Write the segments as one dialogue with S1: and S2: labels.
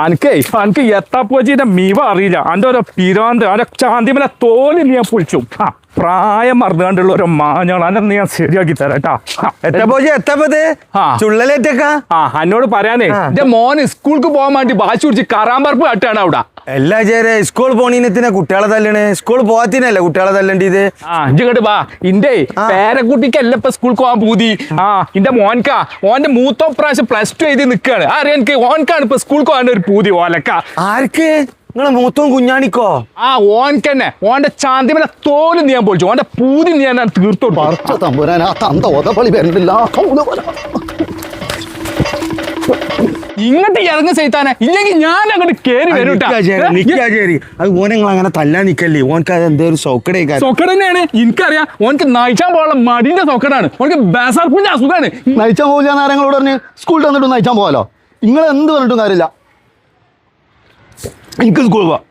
S1: എനിക്ക് എത്താപ്പോച്ചിന്റെ മീവ അറിയില്ല അന്റെ ഓരോ പിരാന്ത് അന്റെ ചാന്തിമല തോല് ഞാൻ പൊളിച്ചു പ്രായം മറന്നുകൊണ്ടുള്ള ഓരോ മാഞ്ഞോളാം അന്നെ ഞാൻ ശരിയാക്കി തരാട്ടാ. എന്നോട് പറയാനേ എന്റെ മോന് സ്കൂൾക്ക് പോകാൻ വേണ്ടി ബാച്ച് കുടിച്ച് കറാമ്പറപ്പ് കാട്ടാണ് അവിടെ.
S2: എല്ലാ ചേരെ സ്കൂൾ പോണീനത്തിനാ കുട്ടികളെ തല്ലണ്, സ്കൂൾ പോകാത്തിനല്ലേ കുട്ടികളെ തല്ലണ്ടത്.
S1: ഇങ്ങോട്ട് വാ, ഇന്റെ പേരക്കുട്ടിക്കല്ല ഇപ്പൊ സ്കൂൾക്ക് പോകാൻ പൂതി. ഇന്റെ മോൻക്കാ, ഓന്റെ മൂത്തോ പ്രാവശ്യം +2 എഴുതി നിക്കാണ്. അറിയാൻ എനിക്ക് ഓൻക്കാണ് ഇപ്പൊ സ്കൂൾക്ക് പോകാൻ ഒരു പൂതി. ഓലക്ക
S2: ആർക്ക്? നിങ്ങളെ മൂത്തവും കുഞ്ഞാണിക്കോ?
S1: ഓൻക്കന്നെ ഓന്റെ ചാന്തിമല തോല് നീ ഞാൻ പൊളിച്ചു. ഓന്റെ പൂതി നീ ഞാൻ തീർത്തോട്ട്. ഇങ്ങോട്ട് ഇറങ്ങി ചെയ്താനെ, ഇല്ലെങ്കിൽ ഞാൻ അങ്ങോട്ട് കേറി വരും.
S2: അത് ഓനെ നിങ്ങൾ അങ്ങനെ തല്ലാൻ നിക്കല്ലേ, ഓനക്ക് അത് എന്തോ ഒരു
S1: സൊക്കട തന്നെയാണ്. എനിക്കറിയാം ഓനക്ക് നയിച്ചാൻ പോകാനുള്ള മടിന്റെ സൊക്കടാണ്. ഓനക്ക് ബേസാർപ്പിന്റെ അസുഖമാണ്.
S3: നയിച്ചാൻ പോകില്ല നേരങ്ങളോട് പറഞ്ഞ് സ്കൂളിൽ വന്നിട്ട് നയിച്ചാൻ പോകാലോ. നിങ്ങൾ എന്ത് പറഞ്ഞിട്ടും കാര്യമില്ല. എനിക്ക് സ്കൂളിൽ പോവാം,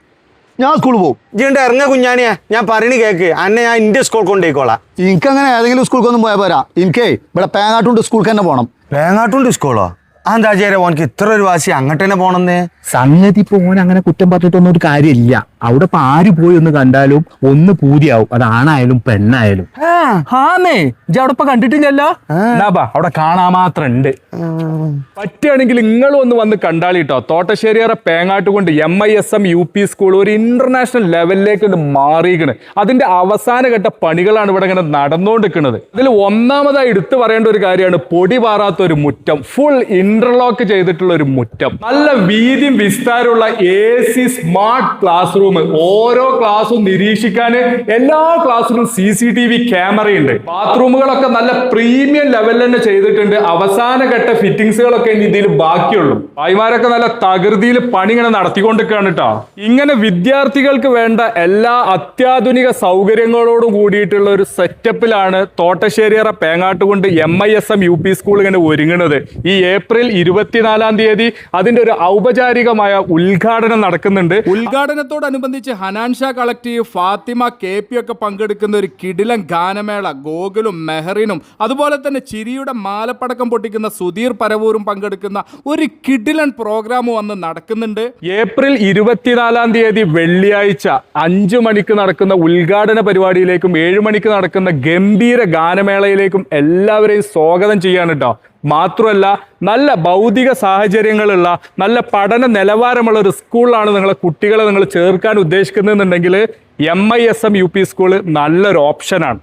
S3: ഞാൻ സ്കൂളിൽ പോകും.
S2: ഇജ്ജ് ഇറങ്ങ കുഞ്ഞാണിയാ, ഞാൻ പറയണ കേക്ക് അന്നെ ഞാൻ എന്റെ സ്കൂൾ കൊണ്ടുപോയിക്കോളാം.
S3: എനിക്കങ്ങനെ ഏതെങ്കിലും സ്കൂൾക്കൊന്നും പോയാൽ പോരാ. എനിക്കേ ഇവിടെ പേങ്ങാട്ടുണ്ട് സ്കൂൾക്ക് തന്നെ പോകണം.
S2: വേങ്ങാട്ടുണ്ട് സ്കൂളോ? എന്താ ചേരാ ഓനക്ക് ഇത്ര ഒരു വാശി അങ്ങോട്ട് തന്നെ പോണെന്ന്?
S4: സംഗതി ഇപ്പൊ ഓൻ അങ്ങനെ കുറ്റം പറഞ്ഞിട്ടൊന്നും ഒരു കാര്യമില്ല. അവിടെ ഇപ്പൊ ആര് പോയി ഒന്ന് കണ്ടാലും ഒന്ന് പൂതിയാവും, അത് ആണായാലും പെണ്ണായാലും.
S1: ആന്നേ ഇജ്ജ് അവിടെ ഇപ്പൊ കണ്ടിട്ടില്ലല്ലോ. അവിടെ കാണാൻ മാത്രം ഉണ്ട്. പറ്റുകയാണെങ്കിൽ നിങ്ങളും ഒന്ന് വന്ന് കണ്ടാളിട്ടോ. തോട്ടശ്ശേരിയറ പേങ്ങാട്ട് കൊണ്ട് MISM UP സ്കൂൾ ഒരു ഇന്റർനാഷണൽ ലെവലിലേക്ക് മാറിയിരിക്കണ്. അതിന്റെ അവസാന ഘട്ട പണികളാണ് ഇവിടെ ഇങ്ങനെ നടന്നുകൊണ്ടിരിക്കുന്നത്. ഇതിൽ ഒന്നാമതായി എടുത്തു പറയേണ്ട ഒരു കാര്യമാണ് പൊടി പാറാത്ത ഒരു മുറ്റം, ഫുൾ ഇന്റർലോക്ക് ചെയ്തിട്ടുള്ള ഒരു മുറ്റം, നല്ല വീതിയും വിസ്താരമുള്ള AC സ്മാർട്ട് ക്ലാസ് റൂം. ഓരോ ക്ലാസ്സും നിരീക്ഷിക്കാൻ എല്ലാ ക്ലാസ്സിലും CCTV ക്യാമറയുണ്ട്. ബാത്റൂമുകളൊക്കെ നല്ല പ്രീമിയം ലെവലിൽ തന്നെ ചെയ്തിട്ടുണ്ട്. അവസാന ഘട്ട ഫിറ്റിംഗ്സുകളൊക്കെ ഇനി ഇതിൽ ബാക്കിയുള്ളൂ. ഭായിമാരൊക്കെ നല്ല തകൃതിയിൽ പണി ഇങ്ങനെ നടത്തിക്കൊണ്ടിരിക്കുകയാണ് കേട്ടോ. ഇങ്ങനെ വിദ്യാർത്ഥികൾക്ക് വേണ്ട എല്ലാ അത്യാധുനിക സൗകര്യങ്ങളോടും കൂടിയിട്ടുള്ള ഒരു സെറ്റപ്പിലാണ് തോട്ടശ്ശേരിയറ പേങ്ങാട്ടുകൊണ്ട് MISM UP സ്കൂൾ ഇങ്ങനെ ഒരുങ്ങുന്നത്. ഈ ഏപ്രിൽ 24-ാം തീയതി അതിന്റെ ഒരു ഔപചാരികമായ ഉദ്ഘാടനം നടക്കുന്നുണ്ട്. ഉദ്ഘാടനത്തോടനുബന്ധിച്ച് ഹനാൻഷ കളക്റ്റീവ്, ഫാത്തിമ KP ഒക്കെ പങ്കെടുക്കുന്ന ഒരു കിടിലൻ ഗാനമേള ഗോകുലും മെഹറിനും അതുപോലെ തന്നെ ചിരിയുടെ മാലപ്പടക്കം പൊട്ടിക്കുന്ന സുധീർ പരവൂരും പങ്കെടുക്കുന്ന ഒരു കിടിലൻ പ്രോഗ്രാം വന്ന് നടക്കുന്നുണ്ട്. ഏപ്രിൽ 24-ാം തീയതി വെള്ളിയാഴ്ച 5 മണിക്ക് നടക്കുന്ന ഉദ്ഘാടന പരിപാടിയിലേക്കും 7 മണിക്ക് നടക്കുന്ന ഗംഭീര ഗാനമേളയിലേക്കും എല്ലാവരെയും സ്വാഗതം ചെയ്യാണ് കേട്ടോ. മാത്രമല്ല നല്ല ഭൗതിക സാഹചര്യങ്ങളുള്ള നല്ല പഠന നിലവാരമുള്ള ഒരു സ്കൂളിലാണ് നിങ്ങളെ കുട്ടികളെ നിങ്ങൾ ചേർക്കാൻ ഉദ്ദേശിക്കുന്നതെന്നുണ്ടെങ്കിൽ MISM UP സ്കൂൾ നല്ലൊരു ഓപ്ഷനാണ്.